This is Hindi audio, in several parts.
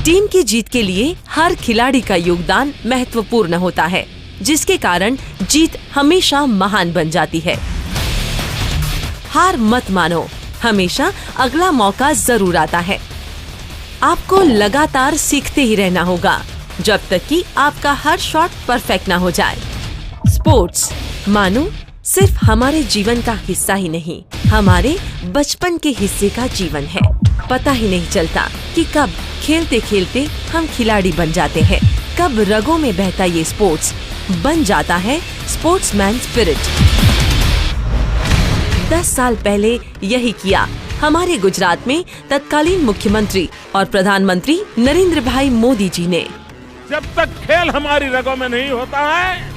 टीम की जीत के लिए हर खिलाड़ी का योगदान महत्वपूर्ण होता है, जिसके कारण जीत हमेशा महान बन जाती है। हार मत मानो, हमेशा अगला मौका जरूर आता है। आपको लगातार सीखते ही रहना होगा जब तक कि आपका हर शॉट परफेक्ट ना हो जाए। स्पोर्ट्स मानो सिर्फ हमारे जीवन का हिस्सा ही नहीं, हमारे बचपन के हिस्से का जीवन है। पता ही नहीं चलता कि कब खेलते खेलते हम खिलाड़ी बन जाते हैं, कब रगों में बहता ये स्पोर्ट्स बन जाता है स्पोर्ट्समैन स्पिरिट। 10 साल पहले यही किया हमारे गुजरात में तत्कालीन मुख्यमंत्री और प्रधानमंत्री नरेंद्र भाई मोदी जी ने। जब तक खेल हमारी रगों में नहीं होता है,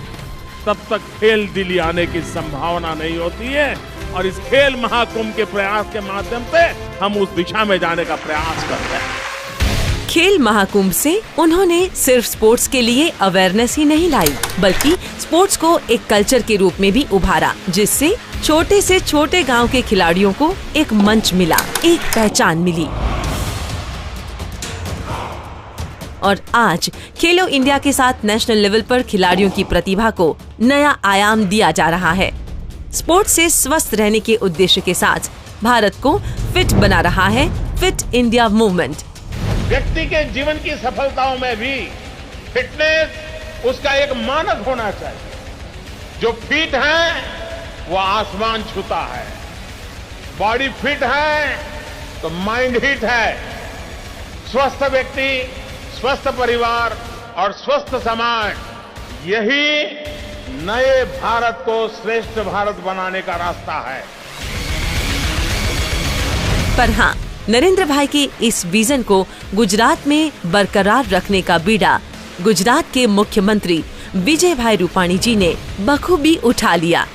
तब तक खेल दिल्ली आने की संभावना नहीं होती है। और इस खेल महाकुंभ के प्रयास के माध्यम से हम उस दिशा में जाने का प्रयास करते हैं। खेल महाकुंभ से उन्होंने सिर्फ स्पोर्ट्स के लिए अवेयरनेस ही नहीं लाई, बल्कि स्पोर्ट्स को एक कल्चर के रूप में भी उभारा, जिससे छोटे से छोटे गांव के खिलाड़ियों को एक मंच मिला, एक पहचान मिली। और आज खेलो इंडिया के साथ नेशनल लेवल पर खिलाड़ियों की प्रतिभा को नया आयाम दिया जा रहा है। स्पोर्ट्स से स्वस्थ रहने के उद्देश्य के साथ भारत को फिट बना रहा है फिट इंडिया मूवमेंट। व्यक्ति के जीवन की सफलताओं में भी फिटनेस उसका एक मानक होना चाहिए। जो फिट है वो आसमान छूता है, बॉडी फिट है तो माइंड हिट है। स्वस्थ व्यक्ति, स्वस्थ परिवार और स्वस्थ समाज, यही नए भारत को श्रेष्ठ भारत बनाने का रास्ता है। पर हाँ, नरेंद्र भाई के इस विजन को गुजरात में बरकरार रखने का बीड़ा गुजरात के मुख्यमंत्री विजय भाई रूपाणी जी ने बखूबी उठा लिया,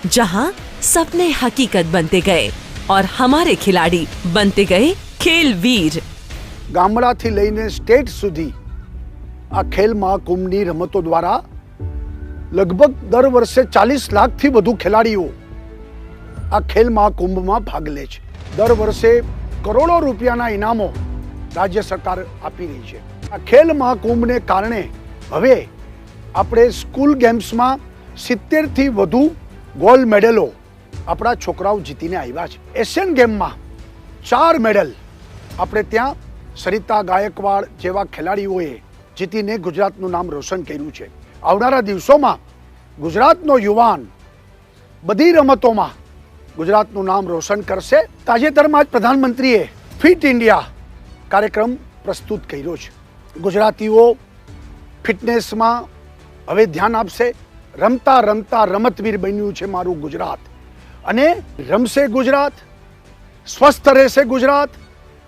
जहां सपने हकीकत बनते गए और हमारे खिलाड़ी बनते गए खेल वीर। गामडाथी लईने स्टेट सुधी आ खेल महाकुंभनी रमतो द्वारा लगभग दर वर्षे 40 लाख थी વધુ ખેલાડીઓ આ ખેલ મહાકુંભમાં ભાગ લે છે। દર વર્ષે કરોડો રૂપિયાના ઇનામો રાજ્ય સરકાર આપી રહી છે। આ ખેલ મહાકુંભને કારણે હવે આપણે સ્કૂલ ગેમ્સમાં 70 થી વધુ ગોલ્ડ મેડલો આપણા છોકરાઓ જીતીને આવ્યા છે। એશિયન ગેમમાં 4 મેડલ આપણે ત્યાં સરિતા ગાયકવાડ જેવા ખેલાડીઓએ જીતીને ગુજરાતનું નામ રોશન કર્યું છે। આવનારા દિવસોમાં ગુજરાતનો યુવાન બધી રમતોમાં ગુજરાતનું નામ રોશન કરશે। તાજેતરમાં જ પ્રધાનમંત્રીએ ફિટ ઇન્ડિયા કાર્યક્રમ પ્રસ્તુત કર્યો છે। ગુજરાતીઓ ફિટનેસમાં હવે ध्यान આપશે। રમતા રમતા રમતવીર બન્યું છે મારું ગુજરાત, અને રમશે ગુજરાત, સ્વસ્થ રહેશે ગુજરાત,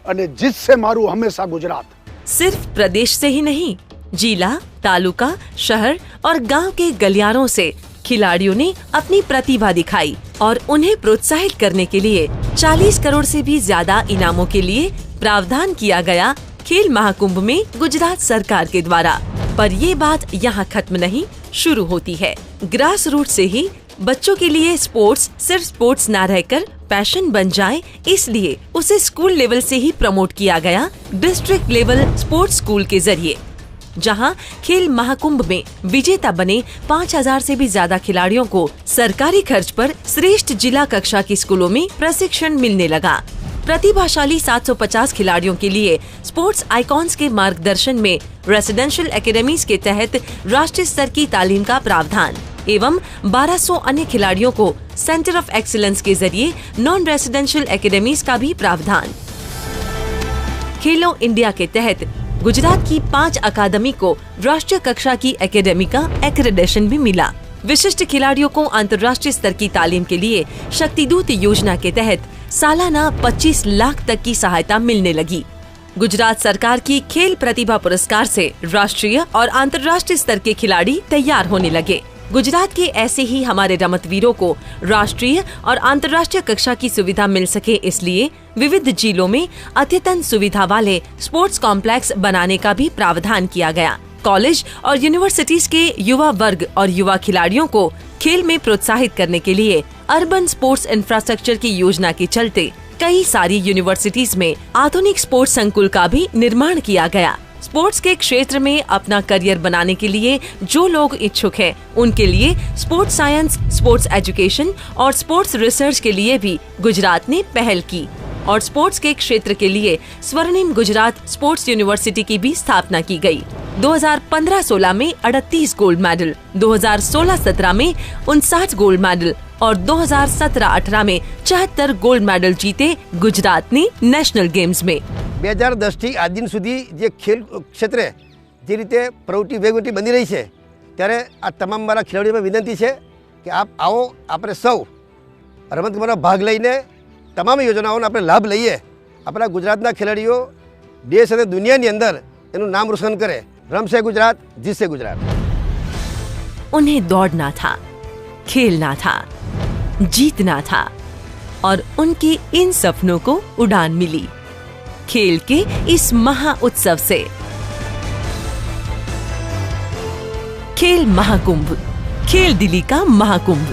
અને જીતશે મારું હંમેશા ગુજરાત। सिर्फ प्रदेश से ही नहीं, जिला, तालुका, शहर और गांव के गलियारों से खिलाड़ियों ने अपनी प्रतिभा दिखाई और उन्हें प्रोत्साहित करने के लिए 40 करोड़ से भी ज्यादा इनामों के लिए प्रावधान किया गया खेल महाकुंभ में गुजरात सरकार के द्वारा। पर ये बात यहाँ खत्म नहीं, शुरू होती है। ग्रास रूट से ही बच्चों के लिए स्पोर्ट्स सिर्फ स्पोर्ट्स ना रहकर पैशन बन जाए, इसलिए उसे स्कूल लेवल से ही प्रमोट किया गया डिस्ट्रिक्ट लेवल स्पोर्ट्स स्कूल के जरिए, जहां खेल महाकुंभ में विजेता बने 5000 से भी ज्यादा खिलाड़ियों को सरकारी खर्च पर श्रेष्ठ जिला कक्षा के स्कूलों में प्रशिक्षण मिलने लगा। प्रतिभाशाली 750 खिलाड़ियों के लिए स्पोर्ट्स आइकॉन्स के मार्गदर्शन में रेसिडेंशियल एकेडमीज के तहत राष्ट्रीय स्तर की तालीम का प्रावधान एवं 1200 अन्य खिलाड़ियों को सेंटर ऑफ एक्सीलेंस के जरिए नॉन रेसिडेंशियल एकेडमीज का भी प्रावधान। खेलो इंडिया के तहत गुजरात की 5 अकादमी को राष्ट्रीय कक्षा की एकेडमी का एक्रेडिटेशन भी मिला। विशिष्ट खिलाड़ियों को अंतर्राष्ट्रीय स्तर की तालीम के लिए शक्तिदूत योजना के तहत सालाना 25 लाख तक की सहायता मिलने लगी। गुजरात सरकार की खेल प्रतिभा पुरस्कार से राष्ट्रीय और अंतर्राष्ट्रीय स्तर के खिलाड़ी तैयार होने लगे। गुजरात के ऐसे ही हमारे रमतवीरों को राष्ट्रीय और अंतर्राष्ट्रीय कक्षा की सुविधा मिल सके, इसलिए विविध जिलों में अद्यतन सुविधा वाले स्पोर्ट्स कॉम्प्लेक्स बनाने का भी प्रावधान किया गया। कॉलेज और यूनिवर्सिटीज के युवा वर्ग और युवा खिलाड़ियों को खेल में प्रोत्साहित करने के लिए अर्बन स्पोर्ट्स इंफ्रास्ट्रक्चर की योजना के चलते कई सारी यूनिवर्सिटीज में आधुनिक स्पोर्ट्स संकुल का भी निर्माण किया गया। स्पोर्ट्स के क्षेत्र में अपना करियर बनाने के लिए जो लोग इच्छुक हैं, उनके लिए स्पोर्ट्स साइंस, स्पोर्ट्स एजुकेशन और स्पोर्ट्स रिसर्च के लिए भी गुजरात ने पहल की और स्पोर्ट्स के क्षेत्र के लिए स्वर्णिम गुजरात स्पोर्ट्स यूनिवर्सिटी की भी स्थापना की गई। 2015-16 में 38 गोल्ड मेडल, 2016-17 में 59 गोल्ड मेडल और 2017-18 में 74 गोल्ड मेडल जीते गुजरात ने नेशनल गेम्स में। 2010 થી આજ દિન સુધી જે ખેલ ક્ષેત્રે જે રીતે પ્રવૃત્તિ વેગવટી બની રહી છે, ત્યારે આ તમામ મારા ખેલાડીઓને વિનંતી છે કે આપ આવો, આપણે સૌ રમતગમતમાં ભાગ લઈને તમામ યોજનાઓનો આપણે લાભ લઈએ। આપણા ગુજરાતના ખેલાડીઓ દેશ અને દુનિયાની અંદર એનું નામ રોશન કરે। રમશે ગુજરાત, જીતશે ગુજરાત। उन्हें दौड़ना था, खेलना था, जीतना था और उनके इन सपनों को उड़ान मिली खेल के इस महा उत्सव से। खेल महाकुंभ, खेल दिल्ली का महाकुंभ।